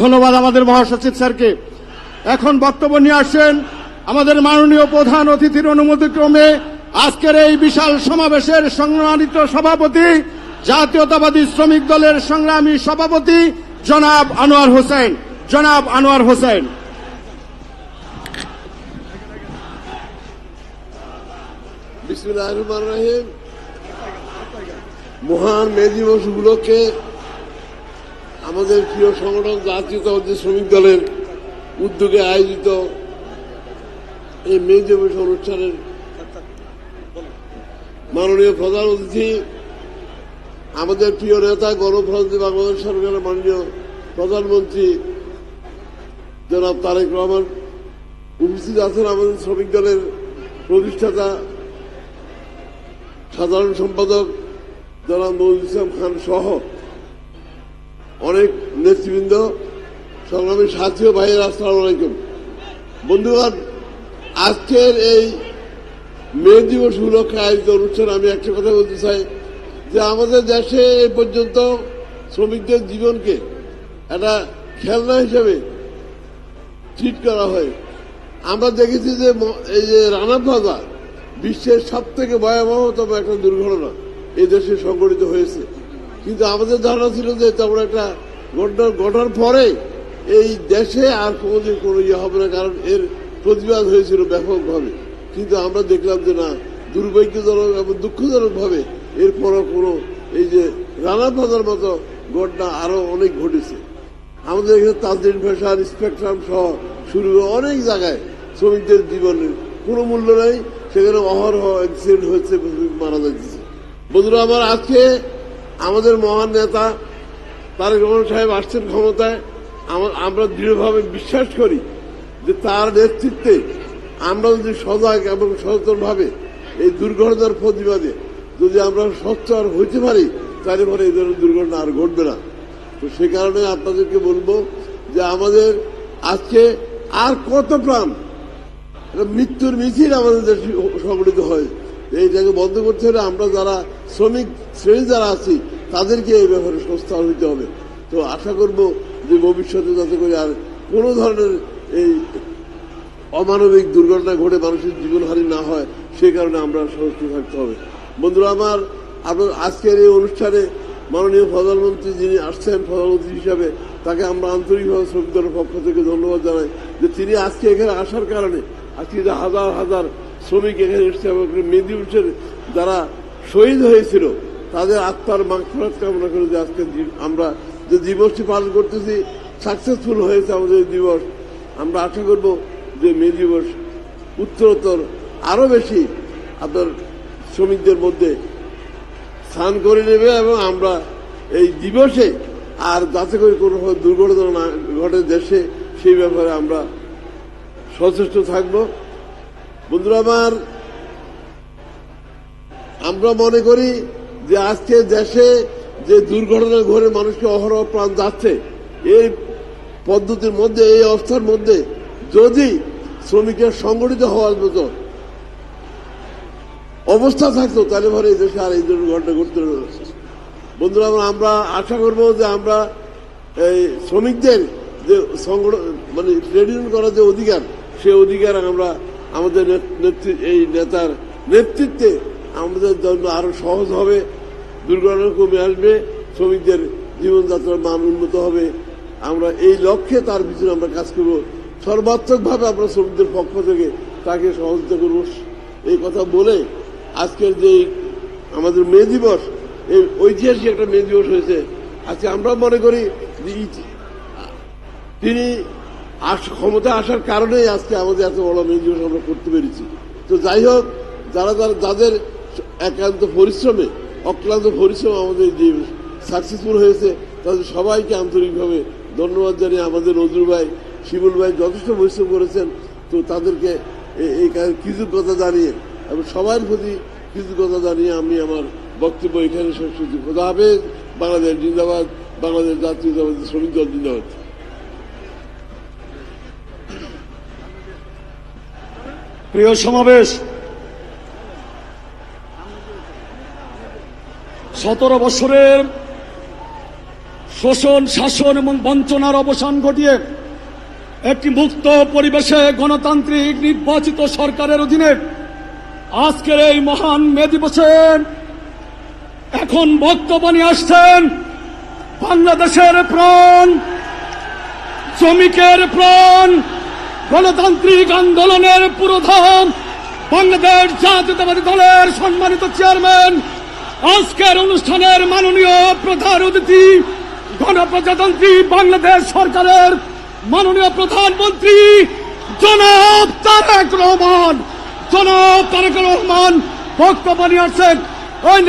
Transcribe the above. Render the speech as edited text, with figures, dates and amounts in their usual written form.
ধন্যবাদ আমাদের মহাসচিব স্যারকে। এখন বক্তব্য নিয়ে আসছেন আমাদের মাননীয় প্রধান অতিথির অনুমতিক্রমে আজকের এই বিশাল সমাবেশের সম্মানিত সভাপতি, জাতীয়তাবাদী শ্রমিক দলের সংগ্রামী সভাপতি জনাব আনোয়ার হোসেন। জনাব আনোয়ার হোসেন। বিসমিল্লাহির রহমানির রহিম। মহান মে দিবস উপলক্ষে আমাদের প্রিয় সংগঠন জাতীয়তাবাদী শ্রমিক দলের উদ্যোগে আয়োজিত এই মে দিবস অনুষ্ঠানের মাননীয় প্রধান অতিথি, আমাদের প্রিয় নেতা, গণপ্রজাতন্ত্রী বাংলাদেশ সরকারের মাননীয় প্রধানমন্ত্রী জনাব তারেক রহমান উপস্থিত আছেন। আমাদের শ্রমিক দলের প্রতিষ্ঠাতা সাধারণ সম্পাদক জনাব নজরুল ইসলাম খান সহ অনেক নেতৃবৃন্দ, সংগ্রামী সাথী ও ভাইয়েরা, আসসালামু আলাইকুম। বন্ধুগণ, আজকের এই মে দিবস উপলক্ষে আয়োজিত অনুষ্ঠানে আমি একটা কথা বলতে চাই যে আমাদের দেশে এই পর্যন্ত শ্রমিকদের জীবনকে একটা খেলনা হিসেবে ট্রিট করা হয়। আমরা দেখেছি যে এই যে রানা প্লাজা বিশ্বের সব থেকে ভয়াবহতম একটা দুর্ঘটনা এই দেশে সংঘটিত হয়েছে, কিন্তু আমাদের ধারণা ছিল যে তেমন একটা ঘটনা ঘটার পরে এই দেশে আর কোনোদিন কোনো ইয়ে হবে না, কারণ এর প্রতিবাদ হয়েছিল ব্যাপকভাবে। কিন্তু আমরা দেখলাম যে না, দুর্ভাগ্যজনক এবং দুঃখজনকভাবে এরপরও কোনো এই যে রানা প্লাজার মতো ঘটনা আরো অনেক ঘটেছে। আমাদের এখানে তাজদিন ফ্যাশন, স্পেকট্রাম সহ শুরু অনেক জায়গায় শ্রমিকদের জীবনের কোনো মূল্য নেই, সেখানে অহরহ অ্যাক্সিডেন্ট হচ্ছে, মারা যাচ্ছে। বন্ধুরা আমার, আজকে আমাদের মহান নেতা তারেক রহমান সাহেব আসছেন ক্ষমতায়। আমরা দৃঢ়ভাবে বিশ্বাস করি যে তার নেতৃত্বে আমরা যদি সজাগ এবং সচেতনভাবে এই দুর্ঘটনার প্রতিবাদে যদি আমরা সোচ্চার হইতে পারি, তাহলে পরে এই ধরনের দুর্ঘটনা আর ঘটবে না। তো সে কারণে আপনাদেরকে বলবো যে আমাদের আজকে আর কত প্রাণ মৃত্যুর মিছিল আমাদের দেশে সংগঠিত হয়, এইটাকে বন্ধ করতে হলে আমরা যারা শ্রমিক শ্রেণী যারা আছি তাদেরকে এই ব্যাপারে সচেতন হইতে হবে। তো আশা করব যে ভবিষ্যতে যাতে করে আর কোনো ধরনের এই অমানবিক দুর্ঘটনা ঘটে মানুষের জীবনহানি না হয়, সেই কারণে আমরা সচেতন থাকতে হবে। বন্ধুরা আমার, আজকের এই অনুষ্ঠানে মাননীয় প্রধানমন্ত্রী যিনি আসছেন প্রধানমন্ত্রী হিসাবে, তাকে আমরা আন্তরিকভাবে শ্রমিক দলের পক্ষ থেকে ধন্যবাদ জানাই যে তিনি আজকে এখানে আসার কারণে আজকে যে হাজার হাজার শ্রমিক এখানে এসছে এবং মে দিবসের যারা শহীদ হয়েছিল তাদের আত্মার মাগফিরাত কামনা করে যে আজকে আমরা যে দিবসটি পালন করতেছি সাকসেসফুল হয়েছে আমাদের এই দিবস। আমরা আশা করব যে মে দিবস উত্তরোত্তর আরো বেশি আপনার শ্রমিকদের মধ্যে স্থান করে নেবে এবং আমরা এই দিবসে আর যাতে করে কোনো দুর্ঘটনা না ঘটে দেশে, সেই ব্যাপারে আমরা সচেষ্ট থাকব। বন্ধুরা আমার, আমরা মনে করি যে আজকে দেশে যে দুর্ঘটনা ঘটে মানুষকে অহরহ প্রাণ যাচ্ছে, এই পদ্ধতির মধ্যে, এই অবস্থার মধ্যে যদি শ্রমিকের সংগঠিত হওয়ার মতো অবস্থা থাকতো, তাহলে পরে এই দেশে আর এই ধরনের ঘটনা ঘটতে না। বন্ধুরা আমরা আশা করব যে আমরা এই শ্রমিকদের যে মানে ট্রেড ইউনিয়ন করার যে অধিকার, সেই অধিকার আমরা আমাদের এই নেতার নেতৃত্বে আমাদের জন্য আরো সহজ হবে, দুর্ঘটনা কমে আসবে, শ্রমিকদের জীবনযাত্রার মান উন্নত হবে। আমরা এই লক্ষ্যে তার পিছনে আমরা কাজ করব। সর্বাত্মকভাবে আমরা শ্রমিকদের পক্ষ থেকে তাকে সহযোগিতা করব। এই কথা বলে আজকের যে আমাদের মে দিবস, এই ঐতিহাসিক একটা মে দিবস হয়েছে আজকে, আমরা মনে করি যে তিনি ক্ষমতা আসার কারণেই আজকে আমাদের এত বড় মে দিবস আমরা করতে পেরেছি। তো যাই হোক, যাদের একান্ত পরিশ্রমে, অক্লান্ত পরিশ্রম আমাদের যে সাকসেসফুল হয়েছে, তাদের সবাইকে আন্তরিকভাবে ধন্যবাদ জানিয়ে, আমাদের নজরুল ভাই, শিমুল ভাই যথেষ্ট পরিশ্রম করেছেন, তো তাদেরকে এই কৃতজ্ঞতা জানিয়ে এবং সবার প্রতি কৃতজ্ঞতা জানিয়ে আমি আমার বক্তব্য এখানে শেষ করছি। খোদা হাফেজ। বাংলাদেশ জিন্দাবাদ। বাংলাদেশ জাতীয়তাবাদী শ্রমিক দল জিন্দাবাদ। প্রিয় সমাবেশ, 17 বছরের শোষণ, শাসন এবং বঞ্চনার অবসান ঘটিয়ে একটি মুক্ত পরিবেশে গণতান্ত্রিক নির্বাচিত সরকারের অধীনে আজকের এই মহান মে দিবসে এখন বক্তব্য নিয়ে আসছেন বাংলাদেশের প্রাণ, শ্রমিকের প্রাণ, গণতান্ত্রিক আন্দোলনের পুরোধাম, বাংলাদেশ জাতীয়তাবাদী দলের সম্মানিত চেয়ারম্যান, আজকের অনুষ্ঠানের মাননীয় প্রধান অতিথি, গণপ্রজাতন্ত্রী বাংলাদেশ সরকারের মাননীয় প্রধানমন্ত্রী জনাব তারেক রহমান বক্তব্য নিয়ে আসছেন। ওই